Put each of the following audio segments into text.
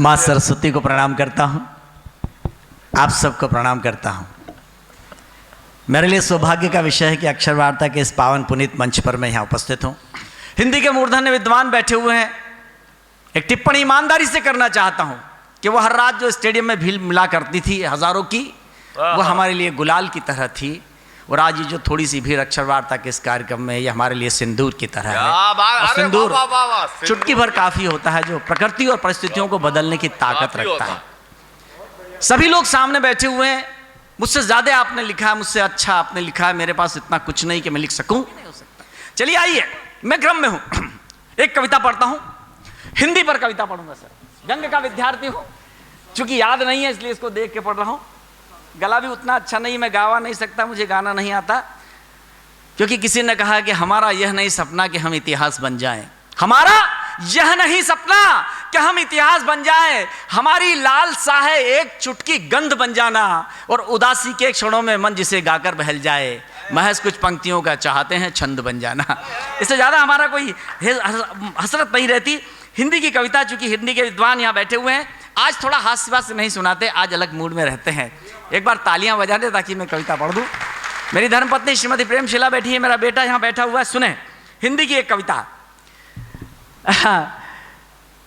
माँ सरस्वती को प्रणाम करता हूँ, आप सबको प्रणाम करता हूँ। मेरे लिए सौभाग्य का विषय है कि अक्षर वार्ता के इस पावन पुनीत मंच पर मैं यहाँ उपस्थित हूँ। हिंदी के मूर्धन्य विद्वान बैठे हुए हैं। एक टिप्पणी ईमानदारी से करना चाहता हूँ कि वो हर रात जो स्टेडियम में भीड़ मिला करती थी हजारों की, वो हमारे लिए गुलाल की तरह थी। और आज ये जो थोड़ी सी भीड़ अक्षर वार्ता के इस कार्यक्रम में, ये हमारे लिए सिंदूर की तरह है। और सिंदूर चुटकी भर काफी होता है, जो प्रकृति और परिस्थितियों को बदलने की ताकत रखता है। सभी लोग सामने बैठे हुए हैं। मुझसे ज्यादा आपने लिखा है, मुझसे अच्छा आपने लिखा है। मेरे पास इतना कुछ नहीं कि मैं लिख सकूं। चलिए आइए, मैं क्रम में हूं। एक कविता पढ़ता हूं, हिंदी पर कविता पढ़ूंगा सर। व्यंग का विद्यार्थी हूं, चूंकि याद नहीं है इसलिए इसको देख के पढ़ रहा हूं। गला भी उतना अच्छा नहीं, मैं गावा नहीं सकता, मुझे गाना नहीं आता। क्योंकि किसी ने कहा कि हमारा यह नहीं सपना कि हम इतिहास बन जाएं। हमारा यह नहीं सपना कि हम इतिहास बन जाएं। हमारी लालसा है एक चुटकी गंध बन जाना, और उदासी के क्षणों में मन जिसे गाकर बहल जाए। महज कुछ पंक्तियों का चाहते हैं छंद बन जाना। इससे ज्यादा हमारा कोई हसरत नहीं रहती। हिंदी की कविता, चूंकि हिंदी के विद्वान यहाँ बैठे हुए हैं, आज थोड़ा हास्य नहीं सुनाते, आज अलग मूड में रहते हैं। एक बार तालियां बजा दे ताकि मैं कविता पढ़ दूं। मेरी धर्मपत्नी श्रीमती प्रेमशिला बैठी है, मेरा बेटा यहाँ बैठा हुआ है। सुने हिंदी की एक कविता।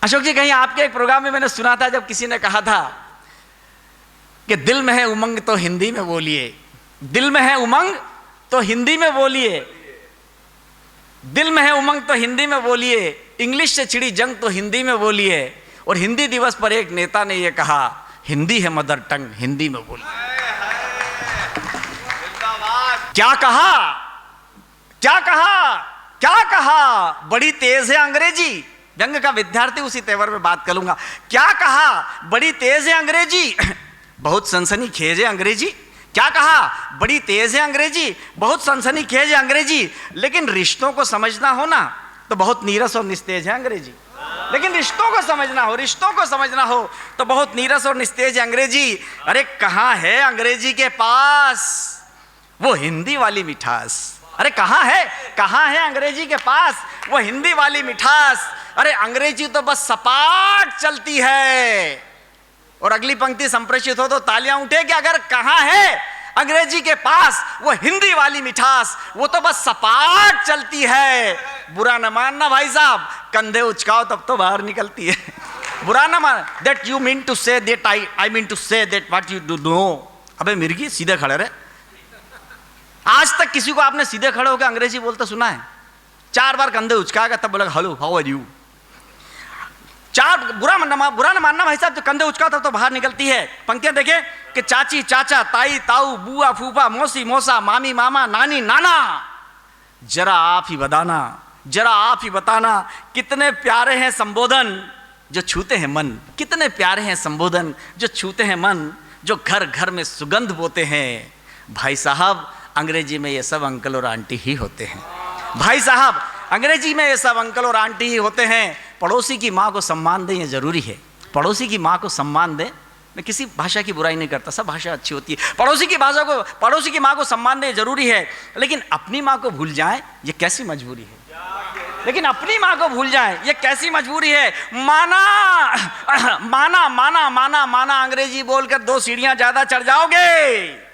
अशोक जी, कहीं आपके एक प्रोग्राम में मैंने सुना था, जब किसी ने कहा था कि दिल में है उमंग तो हिंदी में बोलिए, दिल में है उमंग तो हिंदी में बोलिए, दिल में है उमंग तो हिंदी में बोलिए, इंग्लिश से छिड़ी जंग तो हिंदी में बोलिए। और हिंदी दिवस पर एक नेता ने यह कहा, हिंदी है मदर टंग, हिंदी में बोलिए। क्या कहा, क्या कहा, क्या कहा, बड़ी तेज है अंग्रेजी। व्यंग का विद्यार्थी, उसी तेवर में बात करूंगा। क्या कहा, बड़ी तेज है अंग्रेजी, बहुत सनसनीखेज है अंग्रेजी। क्या कहा, बड़ी तेज है अंग्रेजी, बहुत सनसनीखेज है अंग्रेजी। लेकिन रिश्तों को समझना हो ना तो बहुत नीरस और निस्तेज है अंग्रेजी। लेकिन रिश्तों को समझना हो, रिश्तों को समझना हो तो बहुत नीरस और निस्तेज है अंग्रेजी। अरे कहाँ है अंग्रेजी के पास वो हिंदी वाली मिठास। अरे कहाँ है अंग्रेजी के पास वो हिंदी वाली मिठास। अरे अंग्रेजी तो बस सपाट चलती है। और अगली पंक्ति संप्रेषित हो तो तालियां उठे कि अगर कहाँ है अंग्रेजी के पास वो हिंदी वाली मिठास, वो तो बस सपाट चलती है। बुरा न मानना भाई साहब, कंधे उचकाओ तब तो बाहर निकलती है। बुरा न मान, that you mean to say that I mean to say that what you do know. अबे मिर्गी, सीधे खड़े रहे। आज तक किसी को आपने सीधे खड़े होकर अंग्रेजी बोलते सुना है? 4 बार कंधे उचकाएगा तब बोलेगा हेलो हाउ आर यू। बुरा न मानना भाई साहब, जो कंधे उचका तब तो बाहर निकलती है। पंक्तियां देखें कि चाची चाचा, ताई ताऊ, बुआ फूफा, मौसी मौसा, मामी मामा, नानी नाना। जरा आप ही बताना, जरा आप ही बताना, कितने प्यारे हैं संबोधन जो छूते हैं मन। कितने प्यारे हैं संबोधन जो छूते हैं मन, जो घर घर में सुगंध बोते हैं। भाई साहब अंग्रेजी में ये सब अंकल और आंटी ही होते हैं। भाई साहब अंग्रेजी में ये सब अंकल और आंटी ही होते हैं। पड़ोसी की माँ को सम्मान दें, ये जरूरी है। पड़ोसी की माँ को सम्मान दें। मैं किसी भाषा की बुराई नहीं करता, सब भाषा अच्छी होती है। पड़ोसी की माँ को सम्मान दें जरूरी है, लेकिन अपनी माँ को भूल जाएं ये कैसी मजबूरी है। लेकिन अपनी माँ को भूल जाएं ये कैसी मजबूरी है। माना माना माना माना माना अंग्रेजी बोलकर 2 सीढ़ियां ज्यादा चढ़ जाओगे।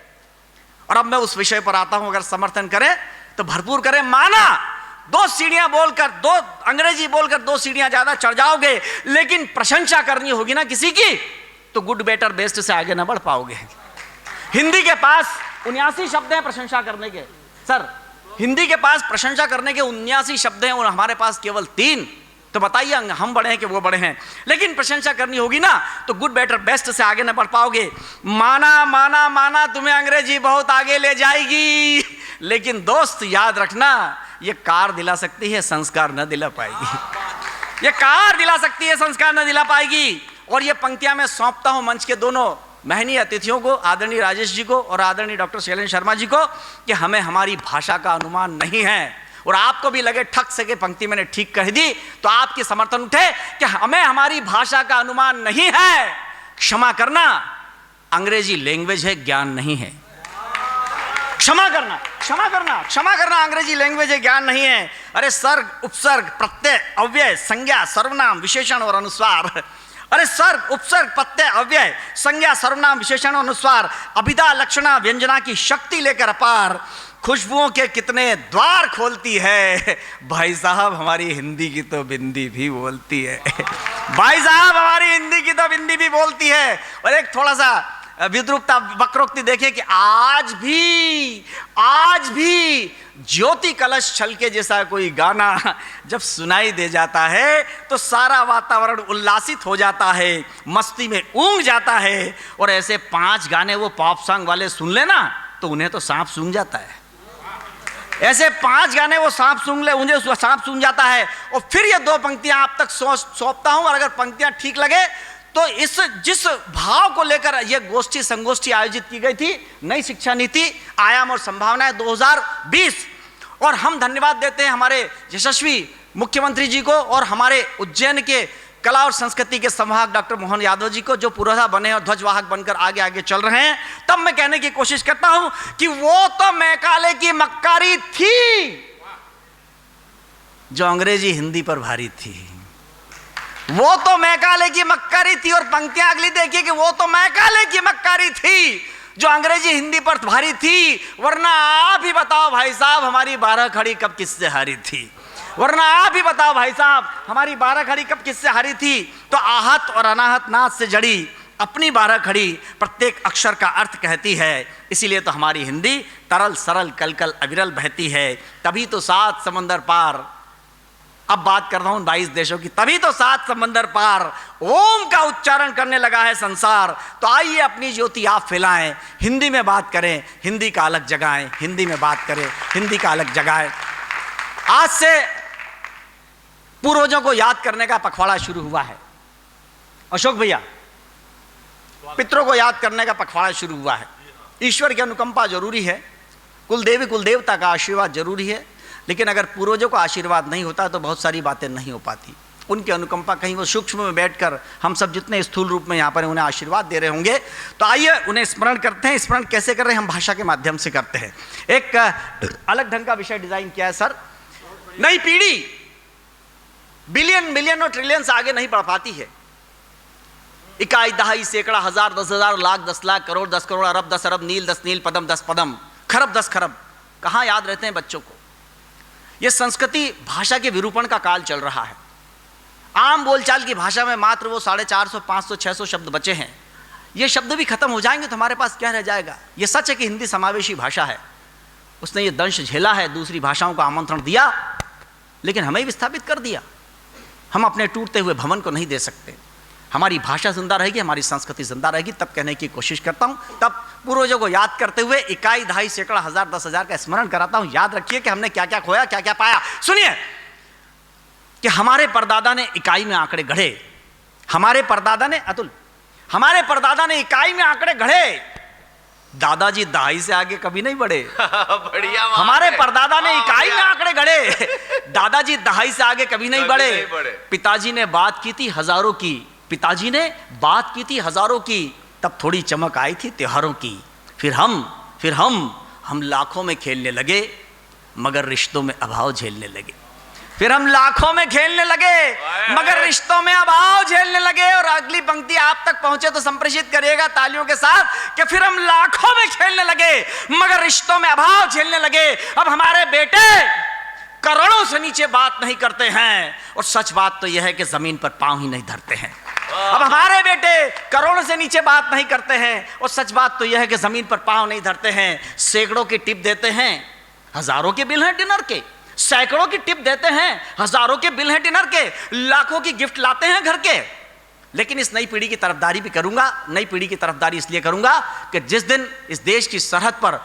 और अब मैं उस विषय पर आता हूं, अगर समर्थन करें तो भरपूर करें। माना 2 सीढ़ियां बोलकर, 2 अंग्रेजी बोलकर 2 सीढ़ियां ज्यादा चढ़ जाओगे, लेकिन प्रशंसा करनी होगी ना किसी की तो गुड बेटर बेस्ट से आगे ना बढ़ पाओगे। हिंदी के पास 79 शब्द हैं प्रशंसा करने के। सर हिंदी के पास प्रशंसा करने के 79 शब्द हैं और हमारे पास केवल 3। तो बताइए हम बड़े हैं कि वो बड़े हैं। लेकिन प्रशंसा करनी होगी ना तो गुड बेटर बेस्ट से आगे ना बढ़ पाओगे। माना माना माना तुम्हें अंग्रेजी बहुत आगे ले जाएगी, लेकिन दोस्त याद रखना ये कार दिला सकती है, संस्कार न दिला पाएगी। ये कार दिला सकती है, संस्कार न दिला पाएगी। और ये पंक्तियां मैं सौंपता हूं मंच के दोनों महनीय अतिथियों को, आदरणीय राजेश जी को और आदरणीय डॉक्टर शैलेंद्र शर्मा जी को, कि हमें हमारी भाषा का अनुमान नहीं है। और आपको भी लगे ठग से कि पंक्ति मैंने ठीक कह दी तो आपकी समर्थन उठे कि हमें हमारी भाषा का अनुमान नहीं है। क्षमा करना, अंग्रेजी लैंग्वेज है, ज्ञान नहीं है। क्षमा करना, क्षमा करना, क्षमा करना, अंग्रेजी लैंग्वेज है, ज्ञान नहीं है। अरे सर्ग, उपसर्ग, प्रत्यय, अव्यय, संज्ञा, सर्वनाम, विशेषण और अनुस्वार, अरे सर्ग, उपसर्ग, प्रत्यय, अव्यय, संज्ञा, सर्वनाम, विशेषण, अनुस्वार, अभिधा, लक्षणा, व्यंजना की शक्ति लेकर अपार खुशबुओं के कितने द्वार खोलती है। भाई साहब हमारी हिंदी की तो बिंदी भी बोलती है। भाई साहब हमारी हिंदी की तो बिंदी भी बोलती है। और एक थोड़ा सा विद्रुपता, वक्रोक्ति देखिए कि आज भी ज्योति कलश छलके जैसा कोई गाना जब सुनाई दे जाता है तो सारा वातावरण उल्लासित हो जाता है, मस्ती में ऊँग जाता है। और ऐसे 5 गाने वो पॉप सॉन्ग वाले सुन लेना तो उन्हें तो सांप सूंघ जाता है। ऐसे 5 गाने वो सांप सूंघ ले, उन्हें सांप सूंघ जाता है। और फिर ये 2 पंक्तियां आप तक सौंपता हूं, और अगर पंक्तियां ठीक लगे तो इस जिस भाव को लेकर यह गोष्ठी संगोष्ठी आयोजित की गई थी, नई शिक्षा नीति आयाम और संभावनाएं 2020, और हम धन्यवाद देते हैं हमारे यशस्वी मुख्यमंत्री जी को और हमारे उज्जैन के कला और संस्कृति के संवाहक डॉक्टर मोहन यादव जी को, जो पुरोधा बने और ध्वजवाहक बनकर आगे आगे चल रहे हैं। तब मैं कहने की कोशिश करता हूं कि वो तो मैकाले की मक्कारी थी जो अंग्रेजी हिंदी पर भारी थी। वो तो मैकाले की मक्कारी थी। और पंक्तियां अगली देखिए कि वो तो मैकाले की मक्कारी थी जो अंग्रेजी हिंदी पर भारी थी। वरना आप ही बताओ भाई साहब हमारी 12 खड़ी कब किससे हारी थी। वरना आप ही बताओ भाई साहब हमारी 12 खड़ी कब किससे हारी थी। तो आहत और अनाहत नाथ से जड़ी अपनी 12 खड़ी प्रत्येक अक्षर का अर्थ कहती है। इसीलिए तो हमारी हिंदी तरल सरल कल कल अविरल बहती है। तभी तो 7 समंदर पार, अब बात कर रहा हूं 22 देशों की, तभी तो 7 समंदर पार ओम का उच्चारण करने लगा है संसार। तो आइए अपनी ज्योति आप फैलाएं, हिंदी में बात करें, हिंदी का अलग जगाएं, हिंदी में बात करें, हिंदी का अलग जगाएं। आज से पूर्वजों को याद करने का पखवाड़ा शुरू हुआ है। अशोक भैया, पितरों को याद करने का पखवाड़ा शुरू हुआ है। ईश्वर की अनुकंपा जरूरी है, कुलदेवी कुलदेवता का आशीर्वाद जरूरी है, लेकिन अगर पूर्वजों का आशीर्वाद नहीं होता तो बहुत सारी बातें नहीं हो पाती। उनकी अनुकंपा कहीं वो सूक्ष्म में बैठकर हम सब जितने स्थूल रूप में यहाँ पर उन्हें आशीर्वाद दे रहे होंगे। तो आइए उन्हें स्मरण करते हैं। स्मरण कैसे कर रहे हैं? हम भाषा के माध्यम से करते हैं। एक अलग ढंग का विषय डिजाइन किया है सर। नई पीढ़ी बिलियन मिलियन और ट्रिलियन से आगे नहीं बढ़ पाती है। इकाई, दहाई, सैकड़ा, हजार, 10,000, लाख, 10 लाख, करोड़, 10 करोड़, अरब, 10 अरब, नील, 10 नील, पदम, 10 पदम, खरब, 10 खरब, कहाँ याद रहते हैं बच्चों को। यह संस्कृति भाषा के विरूपण का काल चल रहा है। आम बोलचाल की भाषा में मात्र वो 450, 500, 600 शब्द बचे हैं। ये शब्द भी खत्म हो जाएंगे तो हमारे पास क्या रह जाएगा। ये सच है कि हिंदी समावेशी भाषा है, उसने ये दंश झेला है, दूसरी भाषाओं का आमंत्रण दिया, लेकिन हमें विस्थापित कर दिया। हम अपने टूटते हुए भवन को नहीं दे सकते। हमारी भाषा जिंदा रहेगी, हमारी संस्कृति जिंदा रहेगी, तब कहने की कोशिश करता हूं। तब पूर्वजों को याद करते हुए इकाई, दहाई, सैकड़ा, हजार, 10,000 का स्मरण कराता हूं। याद रखिए कि हमने क्या क्या खोया, क्या क्या पाया। सुनिए कि हमारे परदादा ने इकाई में आंकड़े गढ़े। हमारे परदादा ने, अतुल, हमारे परदादा ने इकाई में आंकड़े गढ़े। दादाजी दहाई से आगे कभी नहीं बढ़े। बढ़िया। हमारे परदादा ने इकाई में आंकड़े गढ़े, दादाजी दहाई से आगे कभी नहीं बढ़े। पिताजी ने बात की थी हजारों की, पिताजी ने बात की थी हजारों की, तब थोड़ी चमक आई थी त्योहारों की। फिर हम लाखों में खेलने लगे, मगर रिश्तों में अभाव झेलने लगे। फिर हम लाखों में खेलने लगे, मगर रिश्तों में अभाव झेलने लगे। और अगली पंक्ति आप तक पहुंचे तो संप्रेषित करिएगा तालियों के साथ कि फिर हम लाखों में खेलने लगे, मगर रिश्तों में अभाव झेलने लगे। अब हमारे बेटे करोड़ों से नीचे बात नहीं करते हैं, और सच बात तो यह है कि जमीन पर पांव ही नहीं धरते हैं। अब हमारे बेटे करोड़ों से नीचे बात नहीं करते हैं, और सच बात तो यह है कि जमीन पर पांव नहीं धरते हैं। सैकड़ों की टिप देते हैं, हजारों के बिल हैं डिनर के। सैकड़ों की टिप देते हैं, हजारों के बिल हैं डिनर के, लाखों की गिफ्ट लाते हैं घर के। लेकिन इस नई पीढ़ी की तरफदारी भी करूंगा। नई पीढ़ी की तरफदारी इसलिए करूंगा कि जिस दिन इस देश की सरहद पर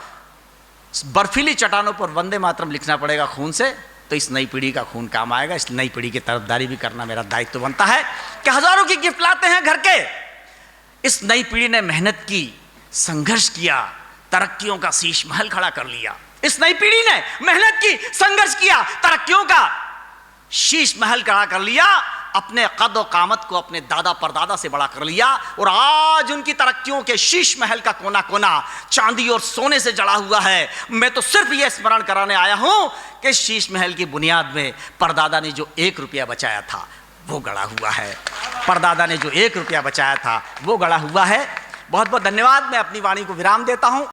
बर्फीली चट्टानों पर वंदे मातरम लिखना पड़ेगा खून से, तो इस नई पीढ़ी का खून काम आएगा। इस नई पीढ़ी की तरफदारी भी करना मेरा दायित्व बनता है कि हजारों की गिफ्ट लाते हैं घर के। इस नई पीढ़ी ने मेहनत की, संघर्ष किया, तरक्कियों का शीश महल खड़ा कर लिया। इस नई पीढ़ी ने मेहनत की, संघर्ष किया, तरक्कियों का शीश महल खड़ा कर लिया, अपने कद और कामत को अपने दादा परदादा से बड़ा कर लिया। और आज उनकी तरक्कियों के शीश महल का कोना कोना चांदी और सोने से जड़ा हुआ है। मैं तो सिर्फ यह स्मरण कराने आया हूं कि शीश महल की बुनियाद में परदादा ने जो 1 रुपया बचाया था वो गड़ा हुआ है। परदादा ने जो 1 रुपया बचाया था वो गड़ा हुआ है। बहुत बहुत धन्यवाद। मैं अपनी वाणी को विराम देता हूं।